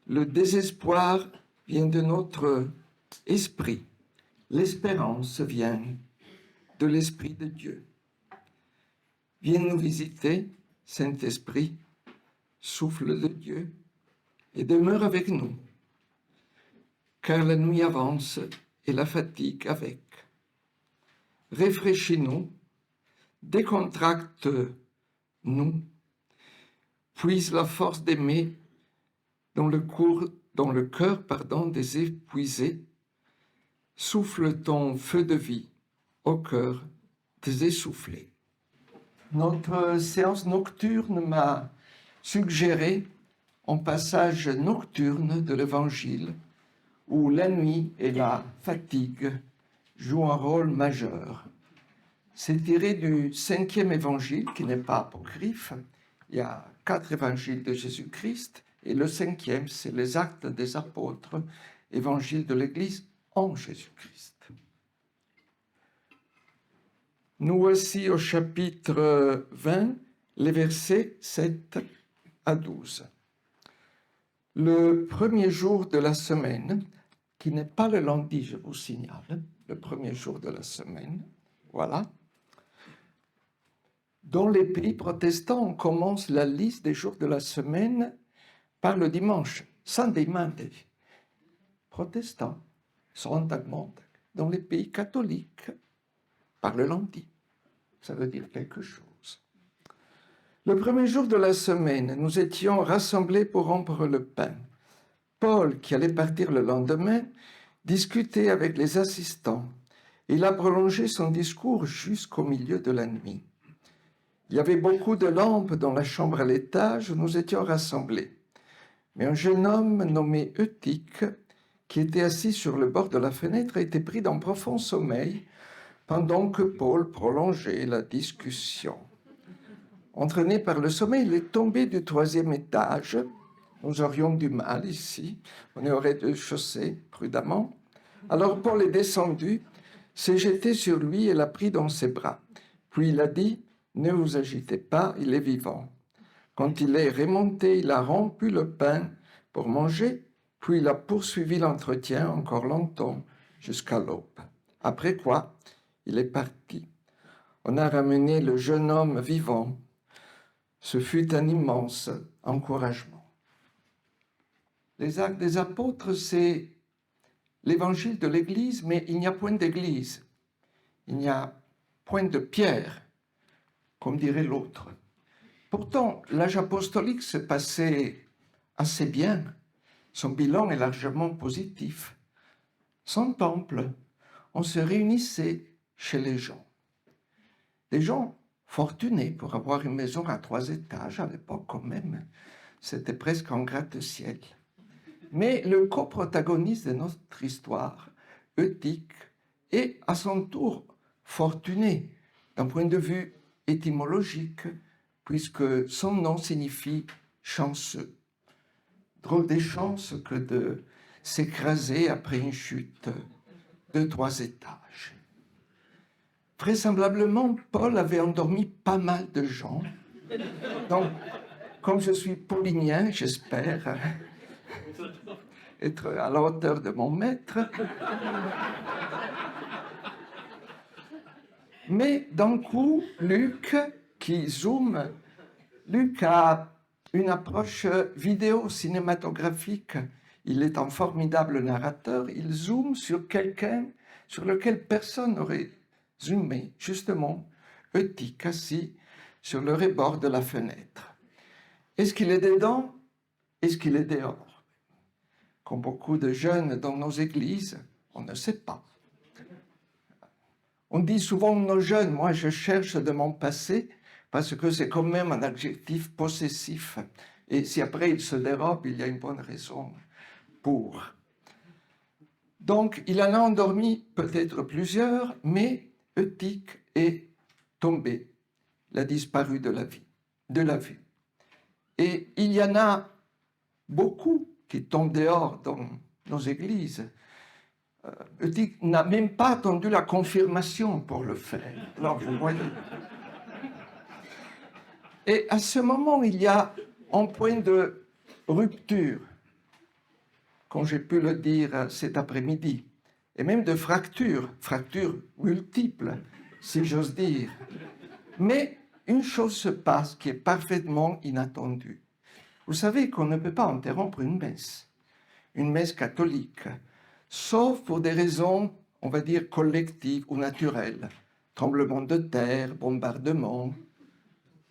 Le désespoir vient de notre esprit. L'espérance vient de l'Esprit de Dieu. Viens nous visiter, Saint-Esprit, souffle de Dieu, et demeure avec nous, car la nuit avance et la fatigue avec. Réfléchis-nous, décontracte-nous, puise la force d'aimer dans le cœur des épuisés, souffle ton feu de vie au cœur des essoufflés. Notre séance nocturne m'a suggéré un passage nocturne de l'Évangile où la nuit et la fatigue jouent un rôle majeur. C'est tiré du 5e évangile, qui n'est pas apocryphe. Il y a 4 évangiles de Jésus-Christ, et le 5e, c'est les Actes des Apôtres, évangile de l'Église en Jésus-Christ. Nous voici au chapitre 20, les versets 7 à 12. Le premier jour de la semaine, qui n'est pas le lundi, je vous signale, le premier jour de la semaine, voilà. Dans les pays protestants, on commence la liste des jours de la semaine par le dimanche, Sunday Monday. Protestants, Sonntagmontag. Dans les pays catholiques, par le lundi. Ça veut dire quelque chose. Le premier jour de la semaine, nous étions rassemblés pour rompre le pain. Paul, qui allait partir le lendemain, discutait avec les assistants. Il a prolongé son discours jusqu'au milieu de la nuit. Il y avait beaucoup de lampes dans la chambre à l'étage où nous étions rassemblés. Mais un jeune homme nommé Eutyche, qui était assis sur le bord de la fenêtre, a été pris d'un profond sommeil pendant que Paul prolongeait la discussion. Entraîné par le sommeil, il est tombé du 3e étage. Nous aurions du mal ici, on aurait dû chausser prudemment. Alors Paul est descendu, s'est jeté sur lui et l'a pris dans ses bras. Puis il a dit, « Ne vous agitez pas, il est vivant. » Quand il est remonté, il a rompu le pain pour manger, puis il a poursuivi l'entretien encore longtemps jusqu'à l'aube. Après quoi, il est parti. On a ramené le jeune homme vivant. Ce fut un immense encouragement. Les Actes des Apôtres, c'est l'évangile de l'Église, mais il n'y a point d'Église. Il n'y a point de Pierre, comme dirait l'autre. Pourtant, l'âge apostolique s'est passé assez bien. Son bilan est largement positif. Sans temple, on se réunissait chez les gens. Des gens fortunés pour avoir une maison à 3 étages à l'époque quand même. C'était presque un gratte-ciel. Mais le coprotagoniste de notre histoire, Eutyche, est à son tour fortuné d'un point de vue étymologique, puisque son nom signifie chanceux. Drôle des chances que de s'écraser après une chute de 3 étages. Vraisemblablement, Paul avait endormi pas mal de gens. Donc, comme je suis paulinien, j'espère être à la hauteur de mon maître. Mais d'un coup, Luc, qui zoome, Luc a une approche vidéo cinématographique. Il est un formidable narrateur. Il zoome sur quelqu'un sur lequel personne n'aurait zoomé, justement, Eutyche assis sur le rebord de la fenêtre. Est-ce qu'il est dedans? Est-ce qu'il est dehors? Comme beaucoup de jeunes dans nos églises, on ne sait pas. On dit souvent nos jeunes, moi je cherche de mon passé, parce que c'est quand même un adjectif possessif. Et si après il se dérobe, il y a une bonne raison pour. Donc il en a endormi peut-être plusieurs, mais Eutyche est tombé, il a disparu de la vue. Et il y en a beaucoup qui tombent dehors dans nos églises. Eutyche n'a même pas attendu la confirmation pour le faire. Alors vous voyez. Et à ce moment, il y a un point de rupture. comme j'ai pu le dire cet après-midi, et même de fractures multiples, si j'ose dire. Mais une chose se passe qui est parfaitement inattendue. Vous savez qu'on ne peut pas interrompre une messe catholique, sauf pour des raisons, on va dire, collectives ou naturelles. Tremblement de terre, bombardement,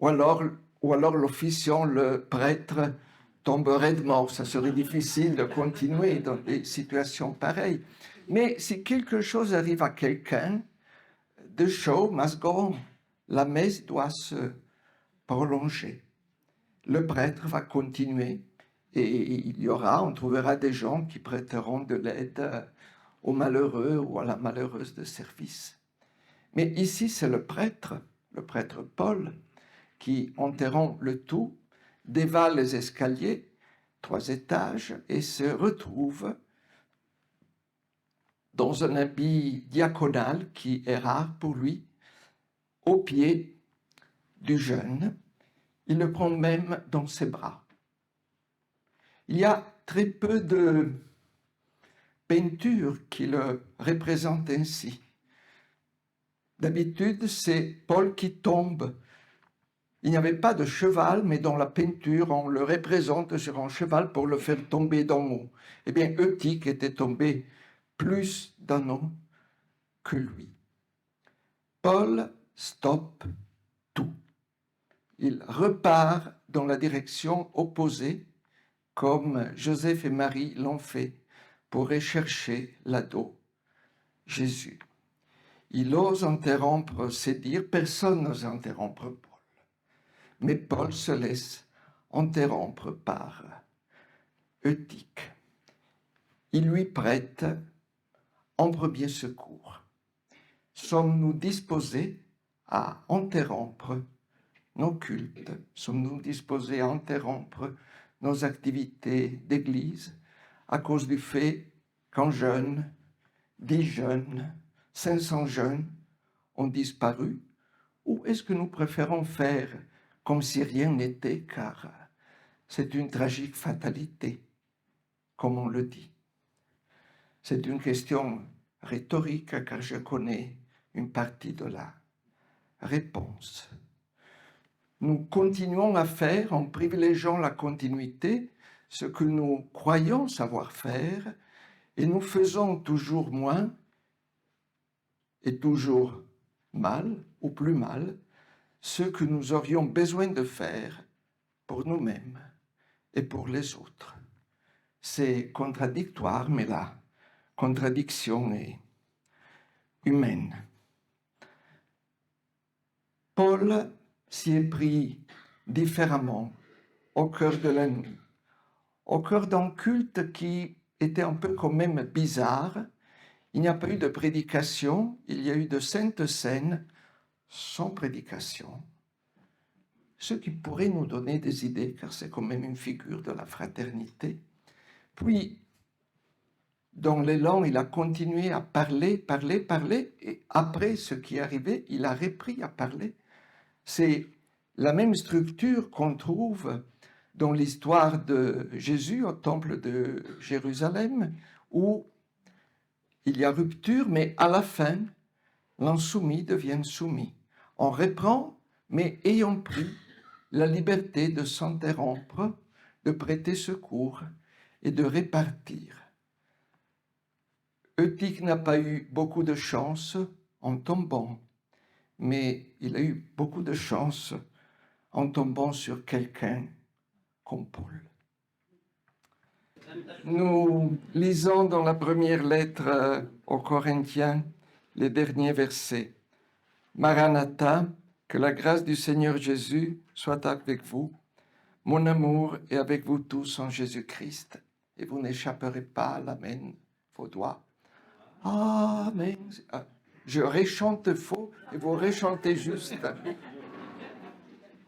ou alors l'officiant, le prêtre, tomberait de mort. Ça serait difficile de continuer dans des situations pareilles. Mais si quelque chose arrive à quelqu'un, the show must go on. La messe doit se prolonger. Le prêtre va continuer et on trouvera des gens qui prêteront de l'aide aux malheureux ou à la malheureuse de service. Mais ici, c'est le prêtre Paul, qui, interrompt le tout, dévale les escaliers, 3 étages, et se retrouve dans un habit diaconal qui est rare pour lui, au pied du jeune. Il le prend même dans ses bras. Il y a très peu de peintures qui le représentent ainsi. D'habitude, c'est Paul qui tombe. Il n'y avait pas de cheval, mais dans la peinture, on le représente sur un cheval pour le faire tomber d'en haut. Eh bien, Eutyche était tombé plus d'en haut que lui. Paul stoppe tout. Il repart dans la direction opposée, comme Joseph et Marie l'ont fait pour rechercher l'ado, Jésus. Il ose interrompre ses dires, personne n'ose interrompre Paul. Mais Paul se laisse interrompre par Eutyche. Il lui prête en premier secours. Sommes-nous disposés à interrompre nos cultes? Sommes-nous disposés à interrompre nos activités d'église à cause du fait qu'en jeunes, 10 jeunes, 500 jeunes ont disparu? Ou est-ce que nous préférons faire comme si rien n'était, car c'est une tragique fatalité, comme on le dit? C'est une question rhétorique, car je connais une partie de la réponse. Nous continuons à faire, en privilégiant la continuité, ce que nous croyons savoir faire, et nous faisons toujours moins et toujours mal, ou plus mal, ce que nous aurions besoin de faire pour nous-mêmes et pour les autres. C'est contradictoire, mais la contradiction est humaine. Paul s'y est pris différemment au cœur de la nuit, au cœur d'un culte qui était un peu quand même bizarre. Il n'y a pas eu de prédication, il y a eu de saintes scènes sans prédication, ce qui pourrait nous donner des idées, car c'est quand même une figure de la fraternité. Puis, dans l'élan, il a continué à parler, et après ce qui est arrivé, il a repris à parler. C'est la même structure qu'on trouve dans l'histoire de Jésus au temple de Jérusalem, où il y a rupture, mais à la fin, l'insoumis devient soumis. On reprend, mais ayant pris la liberté de s'interrompre, de prêter secours et de répartir. Eutyche n'a pas eu beaucoup de chance en tombant, mais il a eu beaucoup de chance en tombant sur quelqu'un comme Paul. Nous lisons dans la première lettre aux Corinthiens les derniers versets. Maranatha, que la grâce du Seigneur Jésus soit avec vous. Mon amour est avec vous tous en Jésus-Christ, et vous n'échapperez pas à l'amen, vos doigts. Amen. Je rechante faux et vous rechantez juste.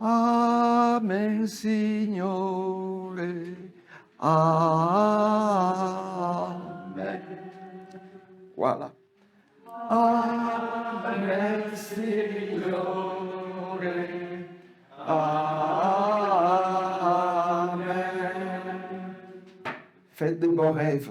Amen, Signore. Amen. Voilà. Amen, Signore. Amen. Faites de beaux rêves.